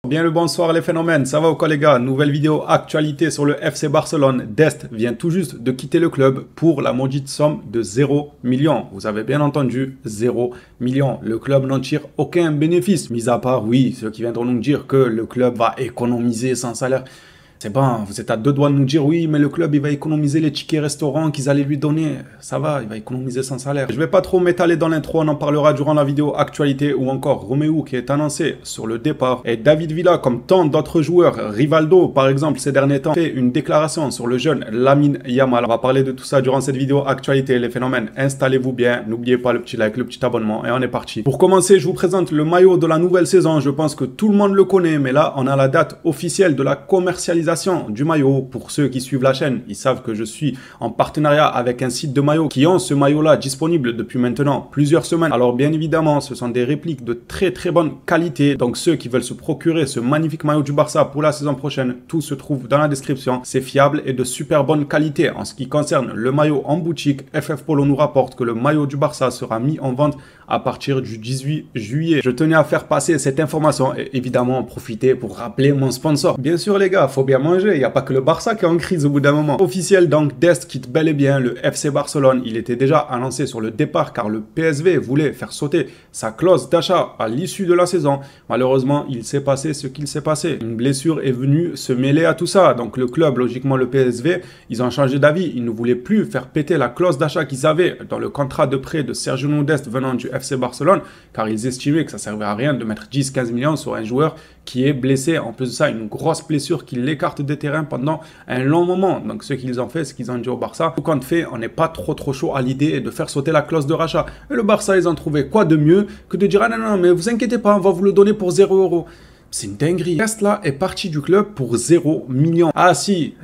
Bien le bonsoir les phénomènes, ça va ou quoi les gars? Nouvelle vidéo actualité sur le FC Barcelone. Dest vient tout juste de quitter le club pour la maudite somme de 0 million. Vous avez bien entendu, 0 million. Le club n'en tire aucun bénéfice, mis à part, oui, ceux qui viendront nous dire que le club va économiser sans salaire. C'est bon, vous êtes à deux doigts de nous dire oui, mais le club il va économiser les tickets restaurants qu'ils allaient lui donner. Ça va, il va économiser son salaire. Je vais pas trop m'étaler dans l'intro, on en parlera durant la vidéo actualité ou encore Romeu qui est annoncé sur le départ. Et David Villa, comme tant d'autres joueurs, Rivaldo par exemple ces derniers temps, fait une déclaration sur le jeune Lamine Yamal. On va parler de tout ça durant cette vidéo actualité, les phénomènes. Installez-vous bien, n'oubliez pas le petit like, le petit abonnement et on est parti. Pour commencer, je vous présente le maillot de la nouvelle saison. Je pense que tout le monde le connaît, mais là on a la date officielle de la commercialisation du maillot. Pour ceux qui suivent la chaîne, ils savent que je suis en partenariat avec un site de maillots qui ont ce maillot-là disponible depuis maintenant plusieurs semaines. Alors bien évidemment, ce sont des répliques de très bonne qualité. Donc ceux qui veulent se procurer ce magnifique maillot du Barça pour la saison prochaine, tout se trouve dans la description. C'est fiable et de super bonne qualité. En ce qui concerne le maillot en boutique, FF Polo nous rapporte que le maillot du Barça sera mis en vente à partir du 18 juillet. Je tenais à faire passer cette information et évidemment en profiter pour rappeler mon sponsor. Bien sûr les gars, faut bien manger, il n'y a pas que le Barça qui est en crise au bout d'un moment. Officiel donc, Dest quitte bel et bien le FC Barcelone. Il était déjà annoncé sur le départ car le PSV voulait faire sauter sa clause d'achat à l'issue de la saison. Malheureusement, il s'est passé ce qu'il s'est passé. Une blessure est venue se mêler à tout ça. Donc le club, logiquement le PSV, ils ont changé d'avis. Ils ne voulaient plus faire péter la clause d'achat qu'ils avaient dans le contrat de prêt de Sergio Dest venant du FC Barcelone car ils estimaient que ça servait à rien de mettre 10-15 millions sur un joueur qui est blessé. En plus de ça, une grosse blessure qui l'écarte des terrains pendant un long moment. Donc ce qu'ils ont fait, c'est qu'ils ont dit au Barça, tout compte fait, on n'est pas trop chaud à l'idée de faire sauter la clause de rachat. Et le Barça, ils ont trouvé quoi de mieux que de dire ah non, mais vous inquiétez pas, on va vous le donner pour 0 €. C'est une dinguerie. Dest là est parti du club pour 0 million. Ah si,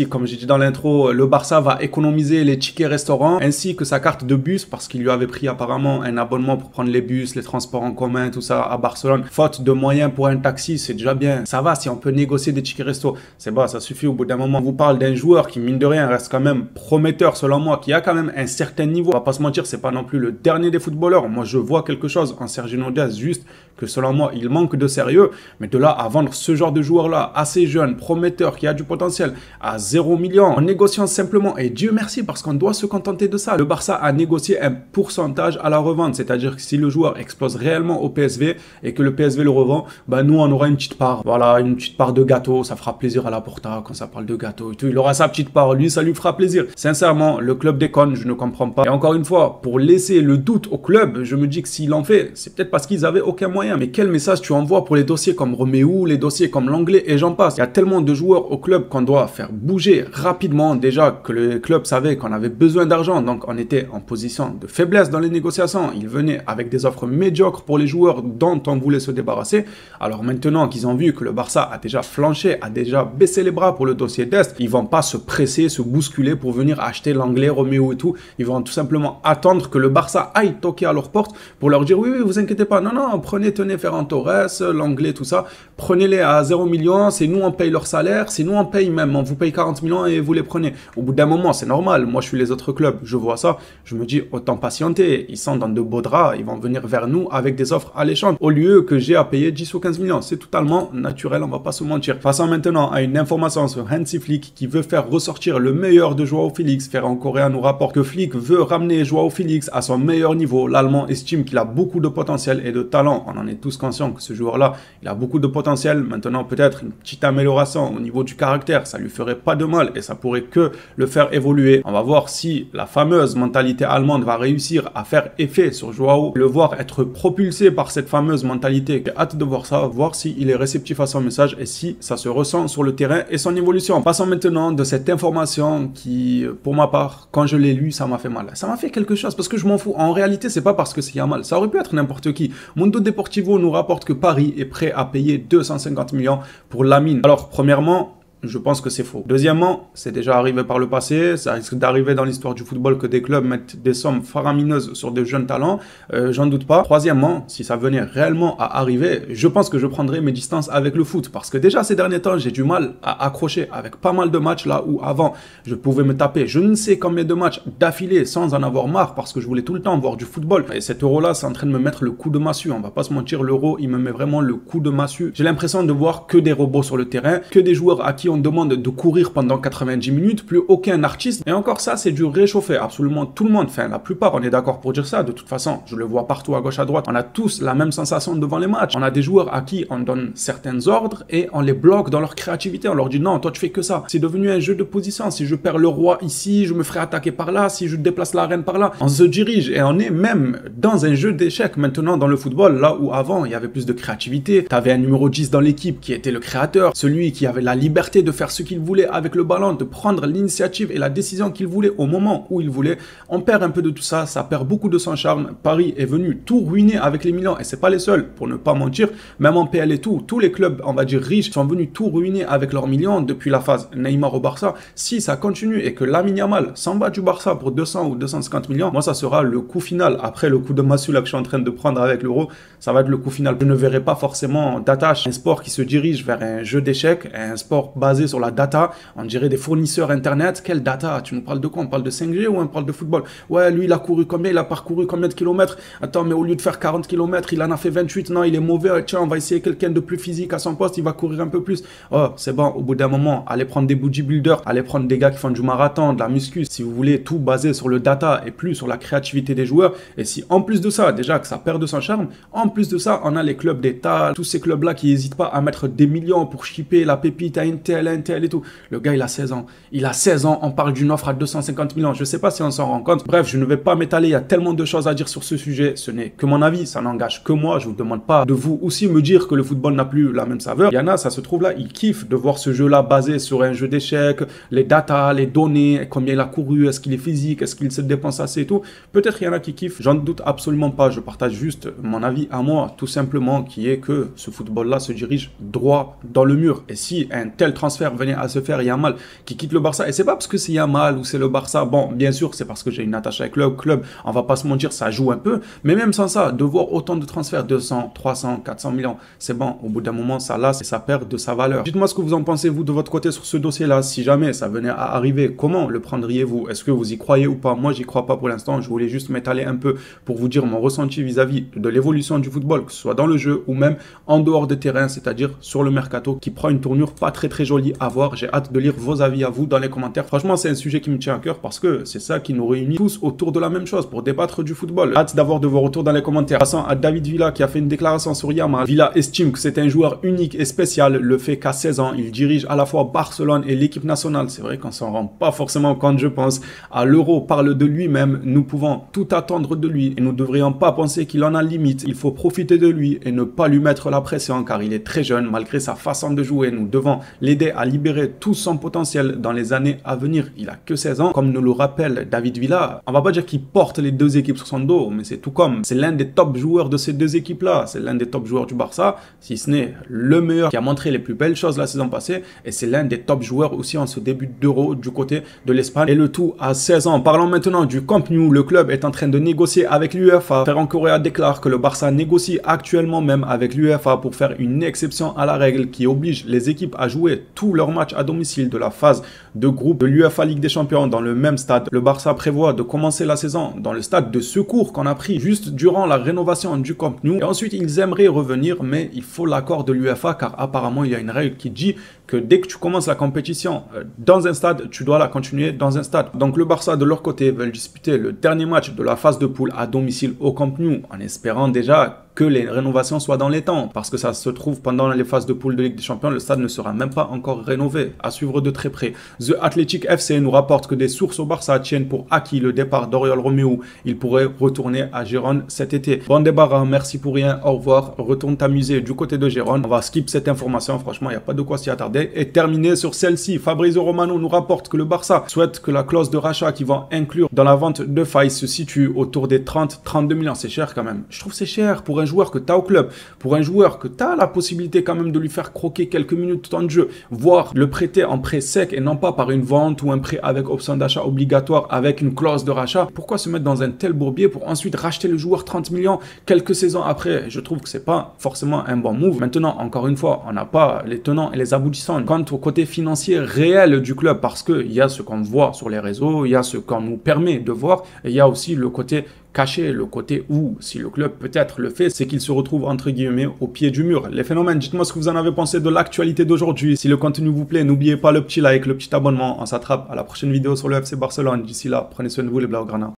comme j'ai dit dans l'intro, le Barça va économiser les tickets restaurants ainsi que sa carte de bus parce qu'il lui avait pris apparemment un abonnement pour prendre les bus, les transports en commun, tout ça à Barcelone. Faute de moyens pour un taxi, c'est déjà bien. Ça va si on peut négocier des tickets resto. C'est bon, ça suffit au bout d'un moment. On vous parle d'un joueur qui, mine de rien, reste quand même prometteur selon moi, qui a quand même un certain niveau. On va pas se mentir, c'est pas non plus le dernier des footballeurs. Moi, je vois quelque chose en Sergio Dest, juste que selon moi, il manque de sérieux. Mais de là à vendre ce genre de joueur-là, assez jeune, prometteur, qui a du potentiel, à 0 million, en négociant simplement, et Dieu merci, parce qu'on doit se contenter de ça. Le Barça a négocié un pourcentage à la revente, c'est-à-dire que si le joueur explose réellement au PSV et que le PSV le revend, bah nous, on aura une petite part. Voilà, une petite part de gâteau, ça fera plaisir à la Porta quand ça parle de gâteau et tout. Il aura sa petite part, lui, ça lui fera plaisir. Sincèrement, le club déconne, je ne comprends pas. Et encore une fois, pour laisser le doute au club, je me dis que s'il en fait, c'est peut-être parce qu'ils avaient aucun moyen. Mais quel message tu envoies pour les dossiers comme Romeu, les dossiers comme l'anglais et j'en passe. Il y a tellement de joueurs au club qu'on doit faire bouger rapidement. Déjà que le club savait qu'on avait besoin d'argent, donc on était en position de faiblesse dans les négociations. Ils venaient avec des offres médiocres pour les joueurs dont on voulait se débarrasser. Alors maintenant qu'ils ont vu que le Barça a déjà flanché, a déjà baissé les bras pour le dossier d'Est, ils vont pas se presser, se bousculer pour venir acheter l'anglais, Romeu et tout. Ils vont tout simplement attendre que le Barça aille toquer à leur porte pour leur dire oui, vous inquiétez pas, non, prenez, tenez Ferran Torres, l'anglais, tout ça, prenez-les à 0 million, c'est nous on paye leur salaire, c'est nous on paye même, on vous paye 40 millions et vous les prenez. Au bout d'un moment, c'est normal, moi je suis les autres clubs, je vois ça, je me dis autant patienter, ils sont dans de beaux draps, ils vont venir vers nous avec des offres alléchantes, au lieu que j'ai à payer 10 ou 15 millions, c'est totalement naturel, on va pas se mentir. Passons maintenant à une information sur Hansi Flick qui veut faire ressortir le meilleur de Joao Félix. Ferran Correa nous rapporte que Flick veut ramener Joao Félix à son meilleur niveau. L'Allemand estime qu'il a beaucoup de potentiel et de talent, on en est tous conscients que ce joueur-là, il a beaucoup de potentiel. Maintenant, peut-être une petite amélioration au niveau du caractère, ça lui ferait pas de mal et ça pourrait que le faire évoluer. On va voir si la fameuse mentalité allemande va réussir à faire effet sur Joao, le voir être propulsé par cette fameuse mentalité. J'ai hâte de voir ça, voir s'il est réceptif à son message et si ça se ressent sur le terrain et son évolution. Passons maintenant de cette information qui, pour ma part, quand je l'ai lu, ça m'a fait mal. Ça m'a fait quelque chose parce que je m'en fous. En réalité, c'est pas parce que c'est mal. Ça aurait pu être n'importe qui. Mundo Deportivo nous rapporte que Paris est prêt à payer 250 millions pour Lamine. Alors, premièrement, Je pense que c'est faux. Deuxièmement, c'est déjà arrivé par le passé, ça risque d'arriver dans l'histoire du football que des clubs mettent des sommes faramineuses sur de jeunes talents, j'en doute pas. Troisièmement, si ça venait réellement à arriver, je pense que je prendrais mes distances avec le foot, parce que déjà ces derniers temps, j'ai du mal à accrocher avec pas mal de matchs là où avant, je pouvais me taper je ne sais combien de matchs d'affilée sans en avoir marre, parce que je voulais tout le temps voir du football. Et cet euro-là, c'est en train de me mettre le coup de massue, on va pas se mentir, l'euro, il me met vraiment le coup de massue. J'ai l'impression de voir que des robots sur le terrain, que des joueurs à qui on demande de courir pendant 90 minutes, plus aucun artiste. Et encore ça, c'est du réchauffé. Absolument tout le monde, enfin la plupart, on est d'accord pour dire ça. De toute façon, je le vois partout à gauche, à droite. On a tous la même sensation devant les matchs. On a des joueurs à qui on donne certains ordres et on les bloque dans leur créativité. On leur dit non, toi tu fais que ça. C'est devenu un jeu de position. Si je perds le roi ici, je me ferai attaquer par là. Si je déplace la reine par là, on se dirige et on est même dans un jeu d'échecs maintenant dans le football, là où avant il y avait plus de créativité. Tu avais un numéro 10 dans l'équipe qui était le créateur, celui qui avait la liberté de faire ce qu'il voulait avec le ballon, de prendre l'initiative et la décision qu'il voulait au moment où il voulait. On perd un peu de tout ça, ça perd beaucoup de son charme. Paris est venu tout ruiner avec les Milan et c'est pas les seuls, pour ne pas mentir, même en PL et tout, tous les clubs, on va dire riches, sont venus tout ruiner avec leurs millions depuis la phase Neymar au Barça. Si ça continue et que Lamine Yamal s'en va du Barça pour 200 ou 250 millions, moi ça sera le coup final. Après le coup de massue là que je suis en train de prendre avec l'euro, ça va être le coup final. Je ne verrai pas forcément d'attache. Un sport qui se dirige vers un jeu d'échecs, un sport basé sur la data, on dirait des fournisseurs internet. Quelle data? Tu nous parles de quoi? On parle de 5G ou on parle de football? Ouais, lui il a couru combien? Il a parcouru combien de kilomètres? Attends, mais au lieu de faire 40 km, il en a fait 28. Non, il est mauvais. Tiens, on va essayer quelqu'un de plus physique à son poste, il va courir un peu plus. Oh, c'est bon, au bout d'un moment, allez prendre des bodybuilders, allez prendre des gars qui font du marathon, de la muscu. Si vous voulez tout baser sur le data et plus sur la créativité des joueurs, et si en plus de ça, déjà que ça perd de son charme, en plus de ça, on a les clubs d'État, tous ces clubs-là qui n'hésitent pas à mettre des millions pour shipper la pépite à Intel et tout. Le gars, il a 16 ans. Il a 16 ans, on parle d'une offre à 250 millions. Je sais pas si on s'en rend compte. Bref, je ne vais pas m'étaler, il y a tellement de choses à dire sur ce sujet. Ce n'est que mon avis, ça n'engage que moi. Je vous demande pas de vous aussi me dire que le football n'a plus la même saveur. Il y en a, ça se trouve là, ils kiffent de voir ce jeu-là basé sur un jeu d'échecs, les datas, les données, combien il a couru, est-ce qu'il est physique, est-ce qu'il se dépense assez et tout. Peut-être il y en a qui kiffent, j'en doute absolument pas. Je partage juste mon avis à moi, tout simplement, qui est que ce football-là se dirige droit dans le mur. Et si un tel transfert venait à se faire, Yamal qui quitte le Barça, et c'est pas parce que c'est Yamal ou c'est le Barça, bon, bien sûr, c'est parce que j'ai une attache avec le club, on va pas se mentir, ça joue un peu, mais même sans ça, de voir autant de transferts, 200, 300, 400 millions, c'est bon, au bout d'un moment, ça lasse et ça perd de sa valeur. Dites-moi ce que vous en pensez, vous, de votre côté, sur ce dossier-là. Si jamais ça venait à arriver, comment le prendriez-vous? Est-ce que vous y croyez ou pas? Moi, j'y crois pas pour l'instant. Je voulais juste m'étaler un peu pour vous dire mon ressenti vis-à-vis de l'évolution du football, que ce soit dans le jeu ou même en dehors des terrains, c'est-à-dire sur le mercato, qui prend une tournure pas très jolie à voir. J'ai hâte de lire vos avis à vous dans les commentaires. Franchement, c'est un sujet qui me tient à cœur parce que c'est ça qui nous réunit tous autour de la même chose pour débattre du football. Hâte d'avoir de vos retours dans les commentaires. Passant à David Villa qui a fait une déclaration sur Yamal. Villa estime que c'est un joueur unique et spécial. Le fait qu'à 16 ans, il dirige à la fois Barcelone et l'équipe nationale. C'est vrai qu'on s'en rend pas forcément compte, je pense. À l'Euro, parle de lui-même. Nous pouvons tout attendre de lui et nous ne devrions pas penser qu'il en a limite. Il faut profiter de lui et ne pas lui mettre la pression car il est très jeune. Malgré sa façon de jouer, nous devons l'aider à libérer tout son potentiel dans les années à venir. Il a que 16 ans. Comme nous le rappelle David Villa, on va pas dire qu'il porte les deux équipes sur son dos, mais c'est tout comme. C'est l'un des top joueurs de ces deux équipes-là. C'est l'un des top joueurs du Barça, si ce n'est le meilleur qui a montré les plus belles choses la saison passée. Et c'est l'un des top joueurs aussi en ce début d'Euro du côté de l'Espagne. Et le tout à 16 ans. Parlons maintenant du Camp Nou. Le club est en train de négocier avec l'UEFA. Ferran Correa déclare que le Barça négocie actuellement même avec l'UEFA pour faire une exception à la règle qui oblige les équipes à jouer tous leurs matchs à domicile de la phase de groupe de l'UEFA Ligue des Champions dans le même stade. Le Barça prévoit de commencer la saison dans le stade de secours qu'on a pris juste durant la rénovation du Camp Nou. Et ensuite, ils aimeraient revenir, mais il faut l'accord de l'UEFA car apparemment, il y a une règle qui dit que dès que tu commences la compétition dans un stade, tu dois la continuer dans un stade. Donc le Barça, de leur côté, veulent disputer le dernier match de la phase de poule à domicile au Camp Nou en espérant déjà que les rénovations soient dans les temps parce que ça se trouve pendant les phases de poule de Ligue des Champions, le stade ne sera même pas encore rénové. À suivre de très près. The Athletic FC nous rapporte que des sources au Barça tiennent pour acquis le départ d'Oriol Romeu. Il pourrait retourner à Gérone cet été. Bon débarras, merci pour rien, au revoir. Retourne t'amuser du côté de Gérone. On va skip cette information, franchement, il n'y a pas de quoi s'y attarder. Et terminé sur celle-ci, Fabrizio Romano nous rapporte que le Barça souhaite que la clause de rachat qu'ils vont inclure dans la vente de Faï se situe autour des 30-32 millions. C'est cher quand même. Je trouve c'est cher pour un joueur que tu as au club, pour un joueur que tu as la possibilité quand même de lui faire croquer quelques minutes de temps de jeu, voire le prêter en prêt sec et non pas par une vente ou un prêt avec option d'achat obligatoire avec une clause de rachat, pourquoi se mettre dans un tel bourbier pour ensuite racheter le joueur 30 millions quelques saisons après? Je trouve que c'est pas forcément un bon move. Maintenant, encore une fois, on n'a pas les tenants et les aboutissants quant au côté financier réel du club, parce qu'il y a ce qu'on voit sur les réseaux, il y a ce qu'on nous permet de voir, et il y a aussi le côté caché, le côté où, si le club peut-être le fait, c'est qu'il se retrouve entre guillemets au pied du mur. Les phénomènes, dites-moi ce que vous en avez pensé de l'actualité d'aujourd'hui. Si le contenu vous plaît, n'oubliez pas le petit like, le petit abonnement. On s'attrape à la prochaine vidéo sur le FC Barcelone. D'ici là, prenez soin de vous les Blaugrana.